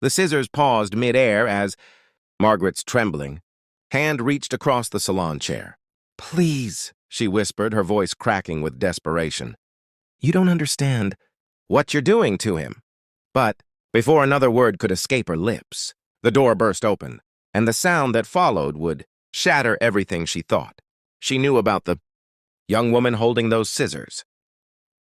The scissors paused mid-air as Margaret's trembling hand reached across the salon chair. "Please," she whispered, her voice cracking with desperation. "You don't understand what you're doing to him." But before another word could escape her lips, the door burst open, and the sound that followed would shatter everything she thought she knew about the young woman holding those scissors.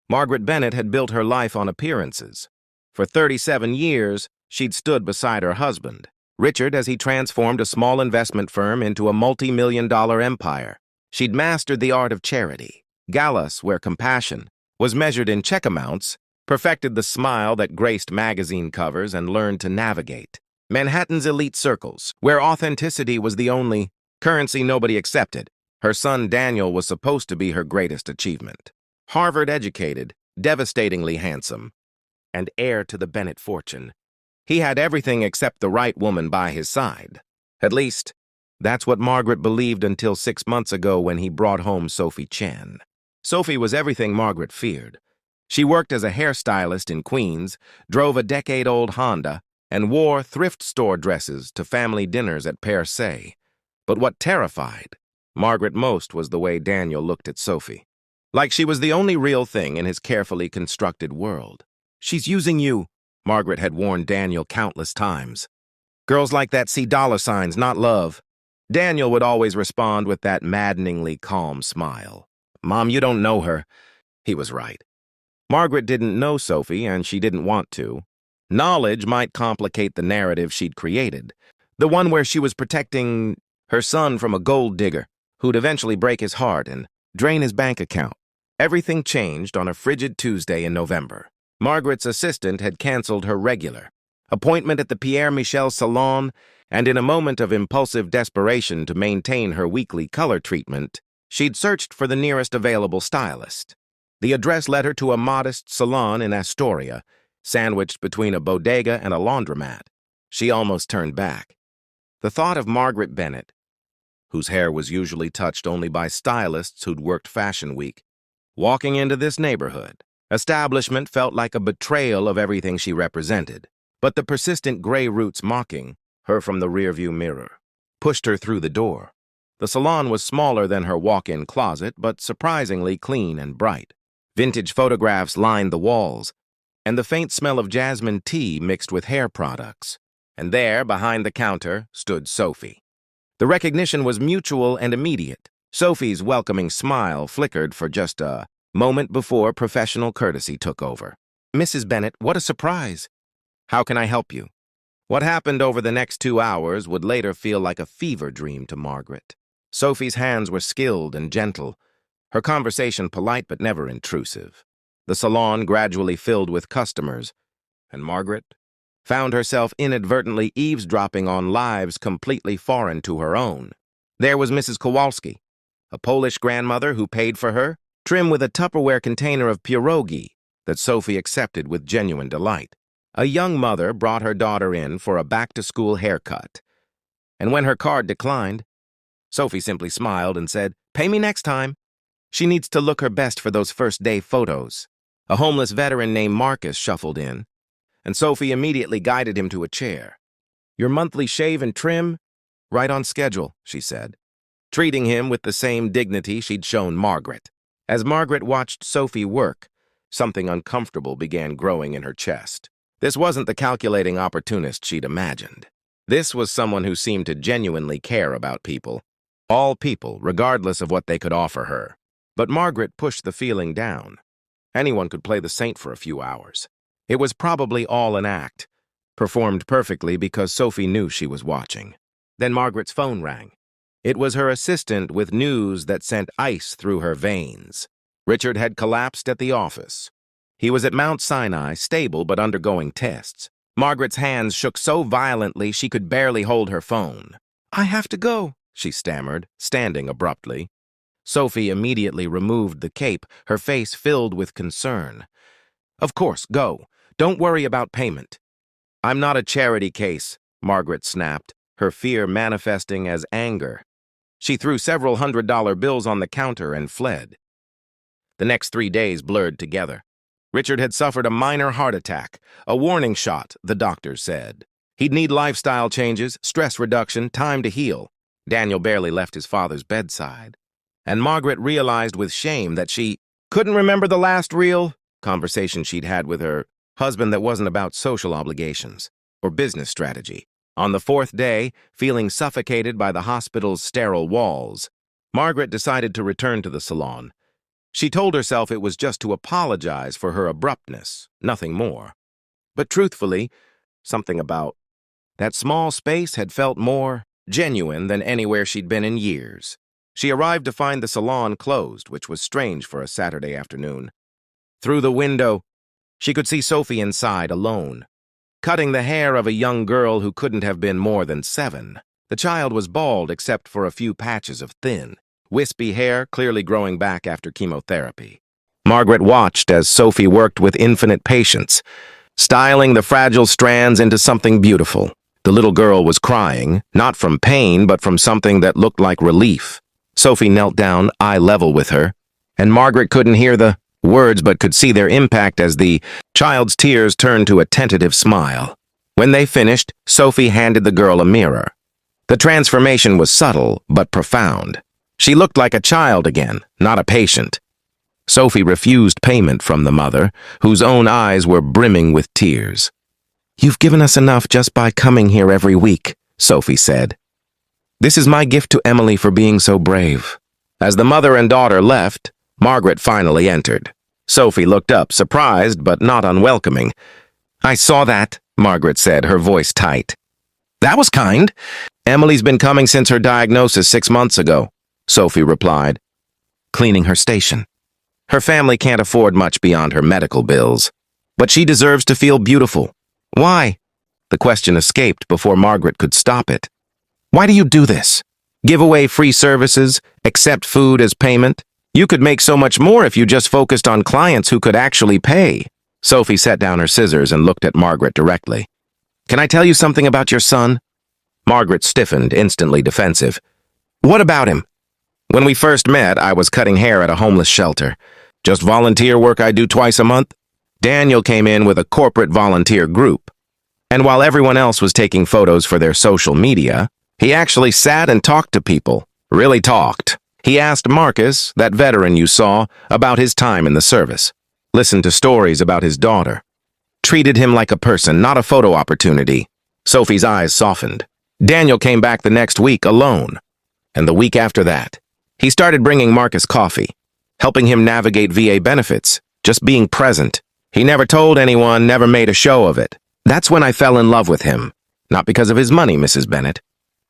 Margaret Bennett had built her life on appearances. For 37 years, she'd stood beside her husband, Richard, as he transformed a small investment firm into a multi-million-dollar empire. She'd mastered the art of charity, galas where compassion was measured in check amounts, perfected the smile that graced magazine covers, and learned to navigate Manhattan's elite circles, where authenticity was the only currency nobody accepted. Her son Daniel was supposed to be her greatest achievement. Harvard-educated, devastatingly handsome, and heir to the Bennett fortune. He had everything except the right woman by his side. At least, that's what Margaret believed until 6 months ago when he brought home Sophie Chen. Sophie was everything Margaret feared. She worked as a hairstylist in Queens, drove a decade-old Honda, and wore thrift store dresses to family dinners at Per Se. But what terrified Margaret most was the way Daniel looked at Sophie. Like she was the only real thing in his carefully constructed world. "She's using you," Margaret had warned Daniel countless times. "Girls like that see dollar signs, not love." Daniel would always respond with that maddeningly calm smile. "Mom, you don't know her." He was right. Margaret didn't know Sophie, and she didn't want to. Knowledge might complicate the narrative she'd created, the one where she was protecting her son from a gold digger who'd eventually break his heart and drain his bank account. Everything changed on a frigid Tuesday in November. Margaret's assistant had canceled her regular appointment at the Pierre Michel salon, and in a moment of impulsive desperation to maintain her weekly color treatment, she'd searched for the nearest available stylist. The address led her to a modest salon in Astoria, sandwiched between a bodega and a laundromat. She almost turned back. The thought of Margaret Bennett, whose hair was usually touched only by stylists who'd worked Fashion Week, walking into this neighborhood establishment felt like a betrayal of everything she represented. But the persistent gray roots mocking her from the rearview mirror pushed her through the door. The salon was smaller than her walk-in closet, but surprisingly clean and bright. Vintage photographs lined the walls, and the faint smell of jasmine tea mixed with hair products. And there, behind the counter, stood Sophie. The recognition was mutual and immediate. Sophie's welcoming smile flickered for just a moment before professional courtesy took over. "Mrs. Bennett, what a surprise! How can I help you?" What happened over the next 2 hours would later feel like a fever dream to Margaret. Sophie's hands were skilled and gentle, her conversation polite but never intrusive. The salon gradually filled with customers, and Margaret found herself inadvertently eavesdropping on lives completely foreign to her own. There was Mrs. Kowalski, a Polish grandmother who paid for her, trim with a Tupperware container of pierogi that Sophie accepted with genuine delight. A young mother brought her daughter in for a back-to-school haircut, and when her card declined, Sophie simply smiled and said, "Pay me next time." She needs to look her best for those first-day photos. A homeless veteran named Marcus shuffled in, and Sophie immediately guided him to a chair. "Your monthly shave and trim? Right on schedule," she said, treating him with the same dignity she'd shown Margaret. As Margaret watched Sophie work, something uncomfortable began growing in her chest. This wasn't the calculating opportunist she'd imagined. This was someone who seemed to genuinely care about people. All people, regardless of what they could offer her. But Margaret pushed the feeling down. Anyone could play the saint for a few hours. It was probably all an act, performed perfectly because Sophie knew she was watching. Then Margaret's phone rang. It was her assistant with news that sent ice through her veins. Richard had collapsed at the office. He was at Mount Sinai, stable but undergoing tests. Margaret's hands shook so violently she could barely hold her phone. "I have to go," she stammered, standing abruptly. Sophie immediately removed the cape, her face filled with concern. "Of course, go. Don't worry about payment." "I'm not a charity case," Margaret snapped, her fear manifesting as anger. She threw several $100 bills on the counter and fled. The next 3 days blurred together. Richard had suffered a minor heart attack, a warning shot, the doctor said. He'd need lifestyle changes, stress reduction, time to heal. Daniel barely left his father's bedside. And Margaret realized with shame that she couldn't remember the last real conversation she'd had with her husband that wasn't about social obligations or business strategy. On the fourth day, feeling suffocated by the hospital's sterile walls, Margaret decided to return to the salon. She told herself it was just to apologize for her abruptness, nothing more. But truthfully, something about that small space had felt more genuine than anywhere she'd been in years. She arrived to find the salon closed, which was strange for a Saturday afternoon. Through the window, she could see Sophie inside, alone, cutting the hair of a young girl who couldn't have been more than 7. The child was bald except for a few patches of thin, wispy hair clearly growing back after chemotherapy. Margaret watched as Sophie worked with infinite patience, styling the fragile strands into something beautiful. The little girl was crying, not from pain, but from something that looked like relief. Sophie knelt down, eye level with her, and Margaret couldn't hear the words but could see their impact as the child's tears turned to a tentative smile. When they finished, Sophie handed the girl a mirror. The transformation was subtle but profound. She looked like a child again, not a patient. Sophie refused payment from the mother, whose own eyes were brimming with tears. "You've given us enough just by coming here every week," Sophie said. "This is my gift to Emily for being so brave." As the mother and daughter left, Margaret finally entered. Sophie looked up, surprised but not unwelcoming. "I saw that," Margaret said, her voice tight. "That was kind. Emily's been coming since her diagnosis 6 months ago," Sophie replied, cleaning her station. "Her family can't afford much beyond her medical bills, but she deserves to feel beautiful." "Why?" The question escaped before Margaret could stop it. "Why do you do this? Give away free services, accept food as payment? You could make so much more if you just focused on clients who could actually pay." Sophie set down her scissors and looked at Margaret directly. "Can I tell you something about your son?" Margaret stiffened, instantly defensive. "What about him?" "When we first met, I was cutting hair at a homeless shelter. Just volunteer work I do twice a month. Daniel came in with a corporate volunteer group. And while everyone else was taking photos for their social media, he actually sat and talked to people. Really talked. He asked Marcus, that veteran you saw, about his time in the service. Listened to stories about his daughter. Treated him like a person, not a photo opportunity." Sophie's eyes softened. "Daniel came back the next week alone. And the week after that, he started bringing Marcus coffee, helping him navigate VA benefits, just being present. He never told anyone, never made a show of it. That's when I fell in love with him. Not because of his money, Mrs. Bennett,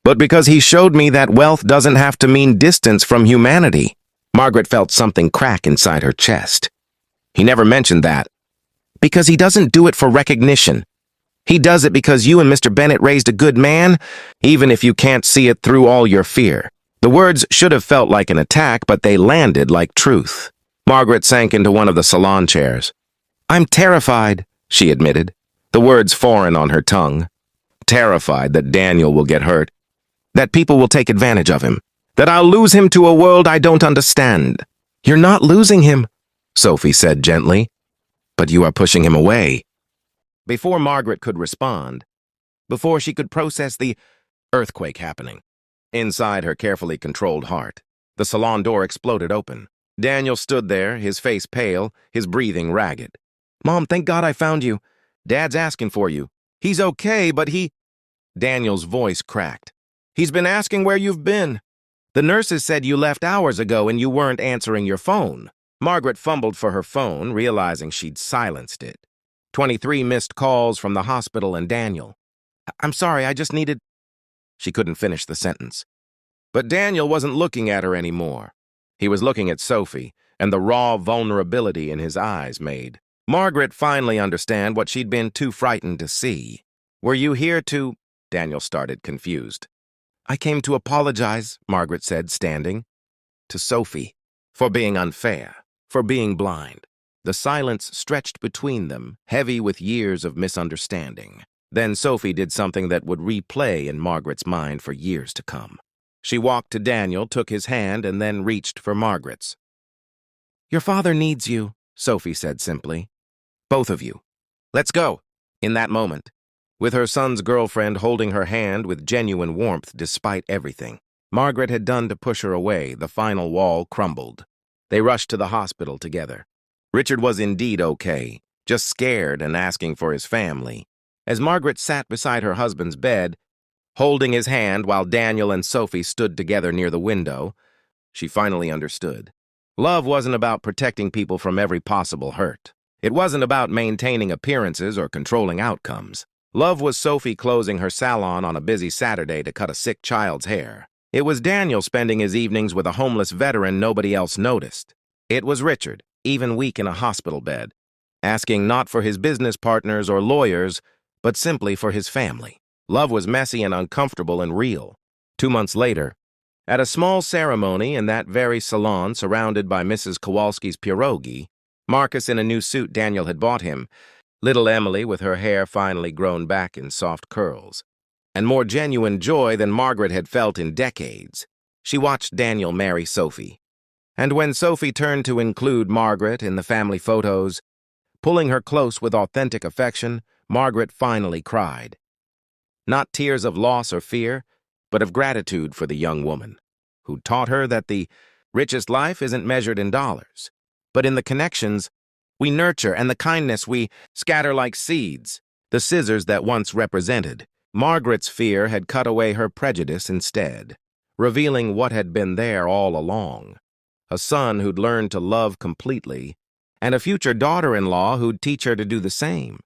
but because he showed me that wealth doesn't have to mean distance from humanity." Margaret felt something crack inside her chest. "He never mentioned that." "Because he doesn't do it for recognition. He does it because you and Mr. Bennett raised a good man, even if you can't see it through all your fear." The words should have felt like an attack, but they landed like truth. Margaret sank into one of the salon chairs. "I'm terrified," she admitted, the words foreign on her tongue. "Terrified that Daniel will get hurt, that people will take advantage of him, that I'll lose him to a world I don't understand." "You're not losing him," Sophie said gently, "but you are pushing him away." Before Margaret could respond, before she could process the earthquake happening inside her carefully controlled heart, the salon door exploded open. Daniel stood there, his face pale, his breathing ragged. "Mom, thank God I found you. Dad's asking for you. He's okay, but he—" Daniel's voice cracked. "He's been asking where you've been. The nurses said you left hours ago and you weren't answering your phone." Margaret fumbled for her phone, realizing she'd silenced it. 23 missed calls from the hospital and Daniel. "I'm sorry, I just needed—" She couldn't finish the sentence. But Daniel wasn't looking at her anymore. He was looking at Sophie, and the raw vulnerability in his eyes made Margaret finally understand what she'd been too frightened to see. "Were you here to—" Daniel started, confused. "I came to apologize," Margaret said, standing. "To Sophie. For being unfair. For being blind." The silence stretched between them, heavy with years of misunderstanding. Then Sophie did something that would replay in Margaret's mind for years to come. She walked to Daniel, took his hand, and then reached for Margaret's. "Your father needs you," Sophie said simply. "Both of you. Let's go." In that moment, with her son's girlfriend holding her hand with genuine warmth despite everything Margaret had done to push her away. The final wall crumbled. They rushed to the hospital together. Richard was indeed okay, just scared and asking for his family. As Margaret sat beside her husband's bed, holding his hand while Daniel and Sophie stood together near the window, she finally understood. Love wasn't about protecting people from every possible hurt. It wasn't about maintaining appearances or controlling outcomes. Love was Sophie closing her salon on a busy Saturday to cut a sick child's hair. It was Daniel spending his evenings with a homeless veteran nobody else noticed. It was Richard, even weak in a hospital bed, asking not for his business partners or lawyers, but simply for his family. Love was messy and uncomfortable and real. 2 months later, at a small ceremony in that very salon surrounded by Mrs. Kowalski's pierogi, Marcus in a new suit Daniel had bought him, little Emily with her hair finally grown back in soft curls, and more genuine joy than Margaret had felt in decades. She watched Daniel marry Sophie. And when Sophie turned to include Margaret in the family photos, pulling her close with authentic affection, Margaret finally cried. Not tears of loss or fear, but of gratitude for the young woman, who taught her that the richest life isn't measured in dollars, but in the connections we nurture and the kindness we scatter like seeds, the scissors that once represented. Margaret's fear had cut away her prejudice instead, revealing what had been there all along. A son who'd learned to love completely, and a future daughter-in-law who'd teach her to do the same.